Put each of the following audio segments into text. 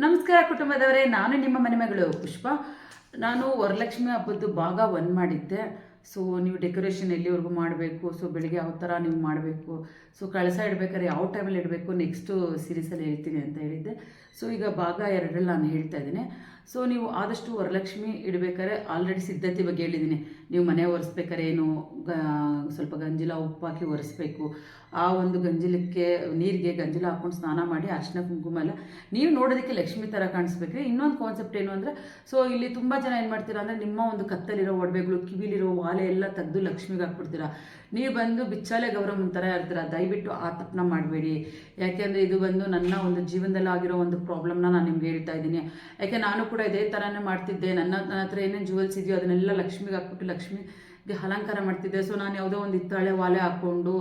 ನಮಸ್ಕಾರ ಕುಟುಂಬದವರೇ, ನಾನು ನಿಮ್ಮ ಮನೆ ಮಗಳು ಪುಷ್ಪ. ನಾನು ವರಲಕ್ಷ್ಮಿ ಹಬ್ಬದ್ದು ಭಾಗ 1 ಮಾಡಿದ್ದೆ. ಸೊ ನೀವು ಡೆಕೋರೇಷನ್ ಎಲ್ಲಿವರೆಗೂ ಮಾಡಬೇಕು, ಸೊ ಬೆಳಿಗ್ಗೆ ಯಾವ ಥರ ನೀವು ಮಾಡಬೇಕು, ಸೊ ಕಳಸ ಇಡಬೇಕಾದ್ರೆ ಯಾವ ಟೈಮಲ್ಲಿ ಇಡಬೇಕು, ನೆಕ್ಸ್ಟು ಸೀರೀಸಲ್ಲಿ ಹೇಳ್ತೀನಿ ಅಂತ ಹೇಳಿದ್ದೆ. ಸೊ ಈಗ ಭಾಗ 2ರಲ್ಲಿ ನಾನು ಹೇಳ್ತಾ ಇದ್ದೀನಿ. ಸೊ ನೀವು ಆದಷ್ಟು ವರಲಕ್ಷ್ಮಿ ಇಡಬೇಕಾದ್ರೆ ಆಲ್ರೆಡಿ ಸಿದ್ಧತೆ ಬಗ್ಗೆ ಹೇಳಿದ್ದೀನಿ. ನೀವು ಮನೆ ಒರೆಸ್ಬೇಕಾದ್ರೆ ಏನು ಸ್ವಲ್ಪ ಗಂಜಿಲ ಉಪ್ಪು ಹಾಕಿ ಒರೆಸ್ಬೇಕು. ಆ ಒಂದು ಗಂಜಿಲಕ್ಕೆ ನೀರಿಗೆ ಗಂಜಿಲ ಹಾಕ್ಕೊಂಡು ಸ್ನಾನ ಮಾಡಿ ಅರಿಶಿನ ಕುಂಕುಮ ಎಲ್ಲ ನೀವು ನೋಡೋದಕ್ಕೆ ಲಕ್ಷ್ಮಿ ಥರ ಕಾಣಿಸ್ಬೇಕ್ರಿ. ಇನ್ನೊಂದು ಕಾನ್ಸೆಪ್ಟ್ ಏನು ಅಂದರೆ, ಸೊ ಇಲ್ಲಿ ತುಂಬ ಜನ ಏನು ಮಾಡ್ತೀರಾ ಅಂದರೆ, ನಿಮ್ಮ ಒಂದು ಕತ್ತಲಿರೋ ಒಡವೆಗಳು, ಕಿವಿಲಿರೋ ವಾಲೆ ಎಲ್ಲ ತೆಗೆದು ಲಕ್ಷ್ಮಿಗೆ ಹಾಕ್ಬಿಡ್ತೀರಾ. ನೀವು ಬಂದು ಬಿಚ್ಚಾಲೆ ಗೌರಮ್ಮ ಥರ ಇರ್ತೀರ. ದಯವಿಟ್ಟು ಆ ತಪ್ಪನ್ನ ಮಾಡಬೇಡಿ. ಯಾಕೆಂದರೆ ಇದು ಬಂದು ನನ್ನ ಒಂದು ಜೀವನದಲ್ಲಿ ಆಗಿರೋ ಒಂದು ಪ್ರಾಬ್ಲಮ್ನ ನಾನು ನಿಮ್ಗೆ ಹೇಳ್ತಾ ಇದ್ದೀನಿ. ಯಾಕೆ ನಾನು ಕೂಡ ಇದೇ ಥರನೇ ಮಾಡ್ತಿದ್ದೆ. ನನ್ನ ಹತ್ರ ಏನೇನು ಜುವೆಲ್ಸ್ ಇದೆಯೋ ಅದನ್ನೆಲ್ಲ ಲಕ್ಷ್ಮಿಗೆ ಹಾಕ್ಬಿಟ್ಟು ಲಕ್ಷ್ಮಿಗೆ ಅಲಂಕಾರ ಮಾಡ್ತಿದ್ದೆ. ಸೊ ನಾನು ಯಾವುದೋ ಒಂದು ಹಿತ್ತಾಳೆ ವಾಲೆ ಹಾಕ್ಕೊಂಡು,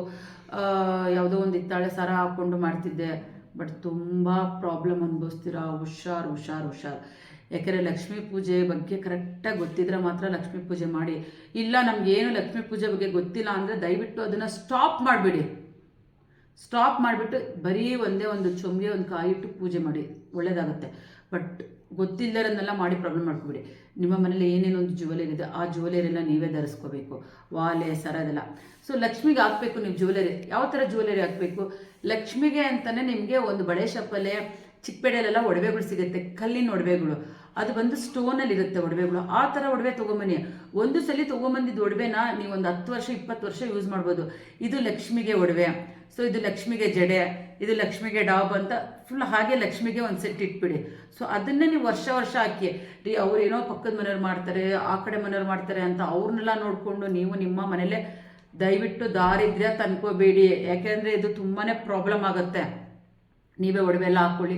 ಯಾವುದೋ ಒಂದು ಹಿತ್ತಾಳೆ ಸರ ಹಾಕ್ಕೊಂಡು ಮಾಡ್ತಿದ್ದೆ. ಬಟ್ ತುಂಬ ಪ್ರಾಬ್ಲಮ್ ಅನುಭವಿಸ್ತೀರಾ. ಹುಷಾರು ಹುಷಾರು ಹುಷಾರು. ಯಾಕೆಂದರೆ ಲಕ್ಷ್ಮೀ ಪೂಜೆ ಬಗ್ಗೆ ಕರೆಕ್ಟಾಗಿ ಗೊತ್ತಿದ್ರೆ ಮಾತ್ರ ಲಕ್ಷ್ಮೀ ಪೂಜೆ ಮಾಡಿ. ಇಲ್ಲ ನಮಗೇನು ಲಕ್ಷ್ಮೀ ಪೂಜೆ ಬಗ್ಗೆ ಗೊತ್ತಿಲ್ಲ ಅಂದರೆ ದಯವಿಟ್ಟು ಅದನ್ನು ಸ್ಟಾಪ್ ಮಾಡಿಬಿಡಿ. ಸ್ಟಾಪ್ ಮಾಡಿಬಿಟ್ಟು ಬರೀ ಒಂದೇ ಒಂದು ಚೊಂಬಿಗೆ ಒಂದು ಕಾಯಿಟ್ಟು ಪೂಜೆ ಮಾಡಿ, ಒಳ್ಳೆಯದಾಗುತ್ತೆ. ಬಟ್ ಗೊತ್ತಿಲ್ಲದನ್ನೆಲ್ಲ ಮಾಡಿ ಪ್ರಾಬ್ಲಮ್ ಮಾಡ್ಕೊಬಿಡಿ. ನಿಮ್ಮ ಮನೇಲಿ ಏನೇನೊಂದು ಒಂದು ಜ್ಯುವೆಲರಿ ಇದೆ, ಆ ಜ್ಯುವೆಲರಿಯೆಲ್ಲ ನೀವೇ ಧರಿಸ್ಕೋಬೇಕು. ವಾಲೆ ಸರ ಅದೆಲ್ಲ. ಸೊ ಲಕ್ಷ್ಮಿಗೆ ಹಾಕಬೇಕು ನೀವು ಜ್ಯುವೆಲರಿ. ಯಾವ ಥರ ಜ್ಯುವೆಲರಿ ಹಾಕಬೇಕು? ಲಕ್ಷ್ಮಿಗೆ ಅಂತಲೇ ನಿಮಗೆ ಒಂದು ಬಳೆ ಶಪ್ಪಲೆ, ಚಿಕ್ಕಪೇಟೆಯಲ್ಲೆಲ್ಲ ಒಡವೆಗಳು ಸಿಗುತ್ತೆ, ಕಲ್ಲಿನ ಒಡವೆಗಳು. ಅದು ಬಂದು ಸ್ಟೋನಲ್ಲಿ ಇರುತ್ತೆ ಒಡವೆಗಳು. ಆ ಥರ ಒಡವೆ ತೊಗೊಂಬನ್ನಿ. ಒಂದು ಸಲ ತೊಗೊಂಬಂದಿದ್ದು ಒಡವೆನ ನೀವು ಒಂದು 10 ವರ್ಷ 20 ವರ್ಷ ಯೂಸ್ ಮಾಡ್ಬೋದು. ಇದು ಲಕ್ಷ್ಮಿಗೆ ಒಡವೆ, ಸೊ ಇದು ಲಕ್ಷ್ಮಿಗೆ ಜಡೆ, ಇದು ಲಕ್ಷ್ಮಿಗೆ ಡಾಬ್ ಅಂತ ಫುಲ್ ಹಾಗೆ ಲಕ್ಷ್ಮಿಗೆ ಒಂದು ಸೆಟ್ ಇಟ್ಬಿಡಿ. ಸೊ ಅದನ್ನೇ ನೀವು ವರ್ಷ ವರ್ಷ ಹಾಕಿ ಅವ್ರು ಏನೋ ಪಕ್ಕದ ಮನೆಯವ್ರು ಮಾಡ್ತಾರೆ, ಆ ಕಡೆ ಮನೆಯವ್ರು ಮಾಡ್ತಾರೆ ಅಂತ ಅವ್ರನ್ನೆಲ್ಲ ನೋಡಿಕೊಂಡು ನೀವು ನಿಮ್ಮ ಮನೇಲೆ ದಯವಿಟ್ಟು ದಾರಿದ್ರ್ಯ ತಂದ್ಕೋಬೇಡಿ. ಯಾಕೆಂದರೆ ಇದು ತುಂಬಾ ಪ್ರಾಬ್ಲಮ್ ಆಗುತ್ತೆ. ನೀವೇ ಒಡವೆ ಎಲ್ಲ ಹಾಕ್ಕೊಳ್ಳಿ,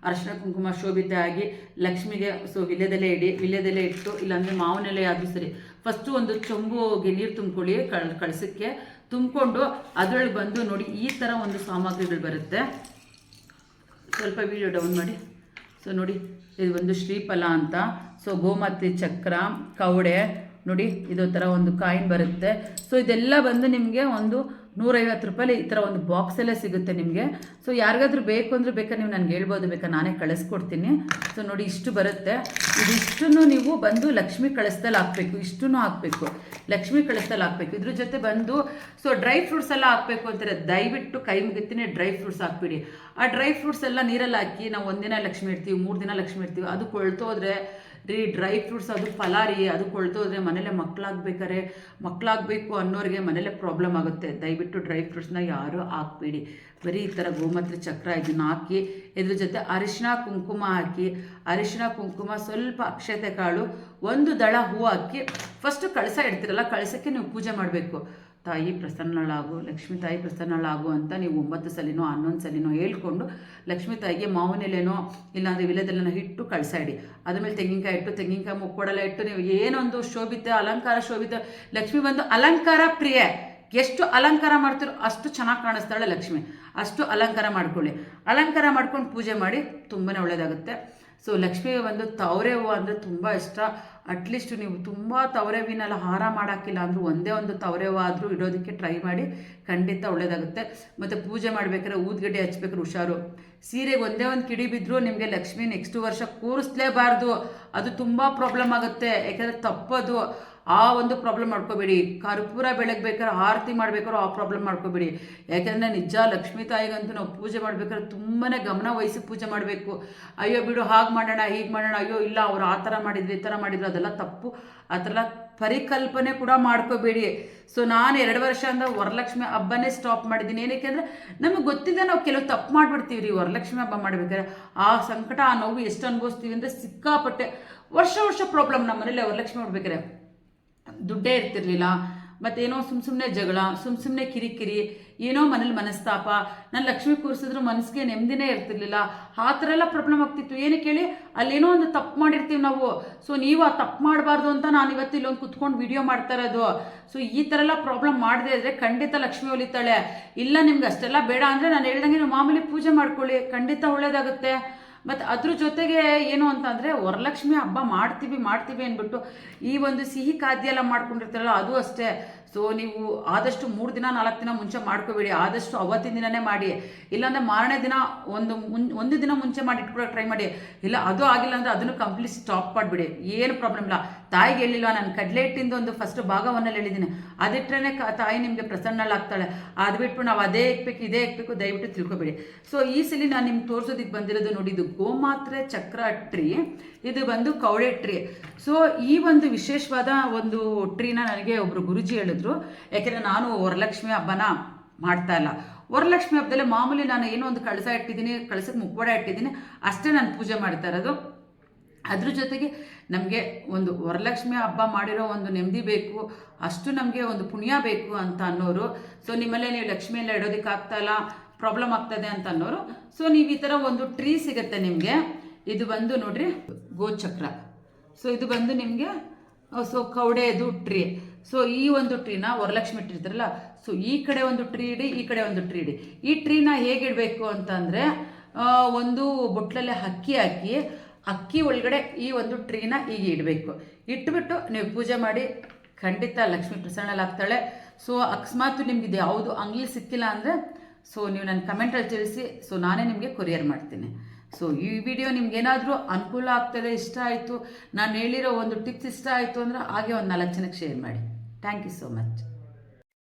ಅರಿಶಿನ ಕುಂಕುಮ ಶೋಭಿತ ಆಗಿ ಲಕ್ಷ್ಮಿಗೆ. ಸೊ ವಿಳ್ಯದೆಲೆ ಇಡಿ, ವಿಳ್ಯದೆಲೆ ಇಟ್ಟು, ಇಲ್ಲಾಂದರೆ ಮಾವಿನೆಲೆ ಆದರೂ ಸರಿ. ಫಸ್ಟು ಒಂದು ಚೊಂಬುಗೆ ನೀರು ತುಂಬ್ಕೊಳ್ಳಿ, ಕಳಸಕ್ಕೆ ತುಂಬಿಕೊಂಡು ಅದರೊಳಗೆ ಬಂದು ನೋಡಿ ಈ ಥರ ಒಂದು ಸಾಮಗ್ರಿಗಳು ಬರುತ್ತೆ. ಸ್ವಲ್ಪ ವಿಡಿಯೋ ಡೌನ್ ಮಾಡಿ. ಸೊ ನೋಡಿ, ಇದು ಒಂದು ಶ್ರೀಫಲ ಅಂತ. ಸೊ ಗೋಮಾತೆ ಚಕ್ರ, ಕವಡೆ ನೋಡಿ, ಇದೋ ಥರ ಒಂದು ಕಾಯಿನ್ ಬರುತ್ತೆ. ಸೊ ಇದೆಲ್ಲ ಬಂದು ನಿಮಗೆ ಒಂದು 150 ರೂಪಾಯಿ ಈ ಥರ ಒಂದು ಬಾಕ್ಸಲ್ಲೇ ಸಿಗುತ್ತೆ ನಿಮಗೆ. ಸೊ ಯಾರಿಗಾದ್ರೂ ಬೇಕು ಅಂದರೆ ಬೇಕಾದ್ರೆ ನೀವು ನನಗೆ ಹೇಳ್ಬೋದು, ಬೇಕಾ ನಾನೇ ಕಳಿಸ್ಕೊಡ್ತೀನಿ. ಸೊ ನೋಡಿ ಇಷ್ಟು ಬರುತ್ತೆ. ಇದಿಷ್ಟನ್ನು ನೀವು ಬಂದು ಲಕ್ಷ್ಮಿ ಕಳಿಸ್ದಲ್ಲಿ ಹಾಕಬೇಕು. ಇಷ್ಟನ್ನು ಹಾಕಬೇಕು, ಲಕ್ಷ್ಮಿ ಕಳಿಸ್ದಲ್ಲಿ ಹಾಕಬೇಕು. ಇದ್ರ ಜೊತೆ ಬಂದು ಸೊ ಡ್ರೈ ಫ್ರೂಟ್ಸ್ ಎಲ್ಲ ಹಾಕಬೇಕು ಅಂತಾರೆ. ದಯವಿಟ್ಟು ಕೈ ಮುಗಿತೀನಿ, ಡ್ರೈ ಫ್ರೂಟ್ಸ್ ಹಾಕ್ಬಿಡಿ. ಆ ಡ್ರೈ ಫ್ರೂಟ್ಸ್ ಎಲ್ಲ ನೀರಲ್ಲಿ ಹಾಕಿ ನಾವು 1 ದಿನ ಲಕ್ಷ್ಮಿ ಇಡ್ತೀವಿ, 3 ದಿನ ಲಕ್ಷ್ಮಿ ಇಡ್ತೀವಿ. ಅದು ಕೊಳ್ತೋದ್ರೆ ಡ್ರೈ ಫ್ರೂಟ್ಸ್ ಅದು ಫಲಾರಿ, ಅದು ಕೊಳ್ತೋದ್ರೆ ಮನೇಲೆ ಮಕ್ಕಳಾಗಬೇಕು ಅನ್ನೋರಿಗೆ ಮನೇಲೆ ಪ್ರಾಬ್ಲಮ್ ಆಗುತ್ತೆ. ದಯವಿಟ್ಟು ಡ್ರೈ ಫ್ರೂಟ್ಸ್ನ ಯಾರೂ ಹಾಕ್ಬೇಡಿ. ಬರೀ ಈ ಥರ ಗೋಮಾತೆ ಚಕ್ರ ಇದನ್ನ ಹಾಕಿ, ಇದ್ರ ಜೊತೆ ಅರಿಶಿನ ಕುಂಕುಮ ಹಾಕಿ, ಅರಿಶಿನ ಕುಂಕುಮ, ಸ್ವಲ್ಪ ಅಕ್ಷತೆ ಕಾಳು, ಒಂದು ದಳ ಹೂವು ಹಾಕಿ ಫಸ್ಟು ಕಳಸ ಇಡ್ತೀರಲ್ಲ, ಕಳಸಕ್ಕೆ ನೀವು ಪೂಜೆ ಮಾಡಬೇಕು. ತಾಯಿ ಪ್ರಸನ್ನಳಾಗು, ಲಕ್ಷ್ಮೀ ತಾಯಿ ಪ್ರಸನ್ನಳಾಗು ಅಂತ ನೀವು 9 ಸಲಿನೋ 11 ಸಲಿನೋ ಹೇಳ್ಕೊಂಡು ಲಕ್ಷ್ಮೀ ತಾಯಿಗೆ ಮಾವಿನೆಲೆನೋ ಇಲ್ಲಾಂದರೆ ವಿಲೆದೆಲೆನೋ ಇಟ್ಟು ಕಳಸ ಇಡಿ. ಅದಾದಮೇಲೆ ತೆಂಗಿನಕಾಯಿ ಇಟ್ಟು, ತೆಂಗಿನಕಾಯಿ ಮುಕ್ಕೊಡಲ್ಲ ಇಟ್ಟು, ನೀವು ಏನೊಂದು ಶೋಭಿತ ಅಲಂಕಾರ ಶೋಭಿತ. ಲಕ್ಷ್ಮಿ ಬಂದು ಅಲಂಕಾರ ಪ್ರಿಯೆ. ಎಷ್ಟು ಅಲಂಕಾರ ಮಾಡ್ತೀರೋ ಅಷ್ಟು ಚೆನ್ನಾಗಿ ಕಾಣಿಸ್ತಾಳೆ ಲಕ್ಷ್ಮಿ. ಅಷ್ಟು ಅಲಂಕಾರ ಮಾಡ್ಕೊಳ್ಳಿ. ಅಲಂಕಾರ ಮಾಡ್ಕೊಂಡು ಪೂಜೆ ಮಾಡಿ, ತುಂಬಾ ಒಳ್ಳೆಯದಾಗುತ್ತೆ. ಸೊ ಲಕ್ಷ್ಮಿಗೆ ಒಂದು ತವರೆ ಹೂವು ಅಂದರೆ ತುಂಬ ಇಷ್ಟ. ಅಟ್ಲೀಸ್ಟ್ ನೀವು ತುಂಬ ತವರೆ ಹೂವಿನೆಲ್ಲ ಹಾರ ಮಾಡೋಕ್ಕಿಲ್ಲ ಅಂದರೂ ಒಂದೇ ಒಂದು ತವರೆ ಹೂವು ಆದರೂ ಇಡೋದಕ್ಕೆ ಟ್ರೈ ಮಾಡಿ, ಖಂಡಿತ ಒಳ್ಳೆಯದಾಗುತ್ತೆ. ಮತ್ತು ಪೂಜೆ ಮಾಡಬೇಕಾದ್ರೆ ಊದ್ಗಡ್ಡೆ ಹಚ್ಬೇಕಾದ್ರೆ ಹುಷಾರು. ಸೀರೆಗೆ ಒಂದೇ ಒಂದು ಕಿಡಿ ಬಿದ್ದರೂ ನಿಮಗೆ ಲಕ್ಷ್ಮಿ ನೆಕ್ಸ್ಟ್ ವರ್ಷ ಕೂರಿಸ್ಲೇಬಾರ್ದು. ಅದು ತುಂಬ ಪ್ರಾಬ್ಲಮ್ ಆಗುತ್ತೆ. ಯಾಕೆಂದರೆ ತಪ್ಪದು. ಆ ಒಂದು ಪ್ರಾಬ್ಲಮ್ ಮಾಡ್ಕೋಬೇಡಿ. ಕರ್ಪೂರ ಬೆಳಗ್ಬೇಕಾದ್ರೆ, ಆರತಿ ಮಾಡ್ಬೇಕಾದ್ರೂ ಆ ಪ್ರಾಬ್ಲಮ್ ಮಾಡ್ಕೋಬೇಡಿ. ಯಾಕೆಂದರೆ ನಿಜ ಲಕ್ಷ್ಮೀ ತಾಯಿಗಂತೂ ನಾವು ಪೂಜೆ ಮಾಡ್ಬೇಕಾದ್ರೆ ತುಂಬಾ ಗಮನ ವಹಿಸಿ ಪೂಜೆ ಮಾಡಬೇಕು. ಅಯ್ಯೋ ಬಿಡು, ಹಾಗೆ ಮಾಡೋಣ ಹೀಗೆ ಮಾಡೋಣ, ಅಯ್ಯೋ ಇಲ್ಲ ಅವ್ರು ಆ ಥರ ಮಾಡಿದ್ರು ಈ ಥರ ಮಾಡಿದ್ರು, ಅದೆಲ್ಲ ತಪ್ಪು. ಆ ಥರ ಪರಿಕಲ್ಪನೆ ಕೂಡ ಮಾಡ್ಕೋಬೇಡಿ. ಸೊ ನಾನು 2 ವರ್ಷದಿಂದ ವರಲಕ್ಷ್ಮಿ ಹಬ್ಬನೇ ಸ್ಟಾಪ್ ಮಾಡಿದ್ದೀನಿ. ಏನಕ್ಕೆ ಅಂದರೆ ನಮಗೆ ಗೊತ್ತಿಲ್ಲ, ನಾವು ಕೆಲವು ತಪ್ಪು ಮಾಡಿಬಿಡ್ತೀವಿ ರೀ. ವರಲಕ್ಷ್ಮಿ ಹಬ್ಬ ಮಾಡಬೇಕಾದ್ರೆ ಆ ಸಂಕಟ, ಆ ನೋವು ಎಷ್ಟು ಅನುಭವಿಸ್ತೀವಿ ಅಂದರೆ ಸಿಕ್ಕಾಪಟ್ಟೆ. ವರ್ಷ ಪ್ರಾಬ್ಲಮ್. ನಮ್ಮ ಮನೇಲಿ ವರಲಕ್ಷ್ಮಿ ಮಾಡ್ಬೇಕಾರೆ ದುಡ್ಡೇ ಇರ್ತಿರ್ಲಿಲ್ಲ, ಮತ್ತೇನೋ ಸುಮ್ಮನೆ ಜಗಳ, ಸುಮ್ಮನೆ ಕಿರಿಕಿರಿ, ಏನೋ ಮನೇಲಿ ಮನಸ್ತಾಪ. ನಾನು ಲಕ್ಷ್ಮಿ ಕೂರಿಸಿದ್ರು ಮನಸ್ಸಿಗೆ ನೆಮ್ಮದಿನೇ ಇರ್ತಿರ್ಲಿಲ್ಲ. ಆ ಥರ ಎಲ್ಲ ಪ್ರಾಬ್ಲಮ್ ಆಗ್ತಿತ್ತು. ಏನಕ್ಕೆ ಹೇಳಿ, ಅಲ್ಲೇನೋ ಒಂದು ತಪ್ಪು ಮಾಡಿರ್ತೀವಿ ನಾವು. ಸೊ ನೀವು ಆ ತಪ್ಪು ಮಾಡಬಾರ್ದು ಅಂತ ನಾನು ಇವತ್ತು ಇಲ್ಲೊಂದು ಕುತ್ಕೊಂಡು ವಿಡಿಯೋ ಮಾಡ್ತಾ ಇರೋದು. ಸೊ ಈ ಥರ ಎಲ್ಲ ಪ್ರಾಬ್ಲಮ್ ಮಾಡದೇ ಇದ್ದರೆ ಖಂಡಿತ ಲಕ್ಷ್ಮಿ ಒಲಿತಾಳೆ. ಇಲ್ಲ ನಿಮ್ಗೆ ಅಷ್ಟೆಲ್ಲ ಬೇಡ ಅಂದರೆ ನಾನು ಹೇಳ್ದಂಗೆ ನೀವು ಮಾಮೂಲಿ ಪೂಜೆ ಮಾಡ್ಕೊಳ್ಳಿ, ಖಂಡಿತ ಒಳ್ಳೆಯದಾಗುತ್ತೆ. ಮತ್ತು ಅದ್ರ ಜೊತೆಗೆ ಏನು ಅಂತಂದರೆ, ವರಲಕ್ಷ್ಮಿ ಹಬ್ಬ ಮಾಡ್ತೀವಿ ಅಂದ್ಬಿಟ್ಟು ಈ ಒಂದು ಸಿಹಿ ಖಾದ್ಯ ಎಲ್ಲ ಮಾಡ್ಕೊಂಡಿರ್ತಾರಲ್ಲ ಅದು ಅಷ್ಟೇ. ಸೊ ನೀವು ಆದಷ್ಟು 3 ದಿನ 4 ದಿನ ಮುಂಚೆ ಮಾಡ್ಕೋಬೇಡಿ, ಆದಷ್ಟು ಅವತ್ತಿನ ದಿನನೇ ಮಾಡಿ. ಇಲ್ಲಾಂದರೆ ಮಾರನೇ ದಿನ ಒಂದು ದಿನ ಮುಂಚೆ ಮಾಡಿ ಇಟ್ಕೊಳಕ್ಕೆ ಟ್ರೈ ಮಾಡಿ. ಇಲ್ಲ ಅದು ಆಗಿಲ್ಲ ಅಂದರೆ ಅದನ್ನು ಕಂಪ್ಲೀಟ್ ಸ್ಟಾಪ್ ಮಾಡಿಬಿಡಿ, ಏನು ಪ್ರಾಬ್ಲಮ್ ಇಲ್ಲ. ತಾಯಿಗೆ ಹೇಳಿಲ್ವ, ನಾನು ಕಡಲೆ ಹಿಟ್ಟಿಂದ ಒಂದು ಫಸ್ಟ್ ಭಾಗ 1 ಹೇಳಿದ್ದೀನಿ, ಅದಿಟ್ರೇ ತಾಯಿ ನಿಮಗೆ ಪ್ರಸನ್ನಳಾಗ್ತಾಳೆ. ಅದು ಬಿಟ್ಬಿಟ್ಟು ನಾವು ಅದೇ ಇಕ್ಬೇಕು ಇದೇ ಇಕ್ಬೇಕು ದಯವಿಟ್ಟು ತಿಳ್ಕೊಬೇಡಿ. ಸೊ ಈ ಸಲ ನಾನು ನಿಮ್ಗೆ ತೋರಿಸೋದಕ್ಕೆ ಬಂದಿರೋದು ನೋಡಿ, ಇದು ಗೋಮಾತ್ರೆ ಚಕ್ರ ಟ್ರೀ, ಇದು ಬಂದು ಕವಡೆ ಟ್ರೀ. ಸೊ ಈ ಒಂದು ವಿಶೇಷವಾದ ಒಂದು ಟ್ರೀನ ನನಗೆ ಒಬ್ಬರು ಗುರುಜಿ ಹೇಳಿದ್ರು. ಯಾಕೆಂದರೆ ನಾನು ವರಲಕ್ಷ್ಮಿ ಹಬ್ಬನ ಮಾಡ್ತಾ ಇಲ್ಲ. ವರಲಕ್ಷ್ಮಿ ಹಬ್ಬದಲ್ಲೇ ಮಾಮೂಲಿ ನಾನು ಏನೋ ಒಂದು ಕಳಸ ಇಟ್ಟಿದ್ದೀನಿ, ಕಳಸಕ್ಕೆ ಮುಖವಾಡ ಇಟ್ಟಿದ್ದೀನಿ, ಅಷ್ಟೇ ನಾನು ಪೂಜೆ ಮಾಡ್ತಾ ಇರೋದು. ಅದ್ರ ಜೊತೆಗೆ ನಮಗೆ ಒಂದು ವರಲಕ್ಷ್ಮಿ ಹಬ್ಬ ಮಾಡಿರೋ ಒಂದು ನೆಮ್ಮದಿ ಬೇಕು, ಅಷ್ಟು ನಮಗೆ ಒಂದು ಪುಣ್ಯ ಬೇಕು ಅಂತ ಅನ್ನೋರು. ಸೊ ನಿಮ್ಮಲ್ಲೇ ನೀವು ಲಕ್ಷ್ಮಿ ಎಲ್ಲ ಇಡೋದಕ್ಕೆ ಆಗ್ತಾಯಿಲ್ಲ, ಪ್ರಾಬ್ಲಮ್ ಆಗ್ತದೆ ಅಂತ ಅನ್ನೋರು, ಸೊ ನೀವು ಈ ಥರ ಒಂದು ಟ್ರೀ ಸಿಗುತ್ತೆ ನಿಮಗೆ. ಇದು ಬಂದು ನೋಡ್ರಿ ಗೋಚಕ್ರ. ಸೊ ಇದು ಬಂದು ನಿಮಗೆ ಸೊ ಕವಡೆದು ಟ್ರೀ. ಸೊ ಈ ಒಂದು ಟ್ರೀನ ವರಲಕ್ಷ್ಮಿ ಇಟ್ಟಿರ್ತಾರಲ್ಲ, ಸೊ ಈ ಕಡೆ ಒಂದು ಟ್ರೀ ಇಡಿ, ಈ ಕಡೆ ಒಂದು ಟ್ರೀ ಇಡಿ. ಈ ಟ್ರೀನ ಹೇಗಿಡಬೇಕು ಅಂತಂದರೆ, ಒಂದು ಬೊಟ್ಲಲ್ಲೇ ಅಕ್ಕಿ ಹಾಕಿ, ಅಕ್ಕಿ ಒಳಗಡೆ ಈ ಒಂದು ಟ್ರೀನ ಹೀಗೆ ಇಡಬೇಕು. ಇಟ್ಬಿಟ್ಟು ನೀವು ಪೂಜೆ ಮಾಡಿ, ಖಂಡಿತ ಲಕ್ಷ್ಮಿ ಪ್ರಸನ್ನಳಾಗ್ತಾಳೆ. ಸೊ ಅಕಸ್ಮಾತ್ ನಿಮ್ಗೆ ಇದು ಯಾವುದು ಅಂಗಡಿ ಸಿಕ್ಕಿಲ್ಲ ಅಂದರೆ ಸೊ ನೀವು ನನ್ನ ಕಮೆಂಟಲ್ಲಿ ತಿಳಿಸಿ, ಸೊ ನಾನೇ ನಿಮಗೆ ಕೊರಿಯರ್ ಮಾಡ್ತೀನಿ. ಸೊ ಈ ವಿಡಿಯೋ ನಿಮ್ಗೇನಾದರೂ ಅನುಕೂಲ ಆಗ್ತದೆ, ಇಷ್ಟ ಆಯಿತು, ನಾನು ಹೇಳಿರೋ ಒಂದು ಟಿಪ್ಸ್ ಇಷ್ಟ ಆಯಿತು ಅಂದರೆ ಹಾಗೆ ಒಂದು 4 ಜನಕ್ಕೆ ಶೇರ್ ಮಾಡಿ. Thank you so much.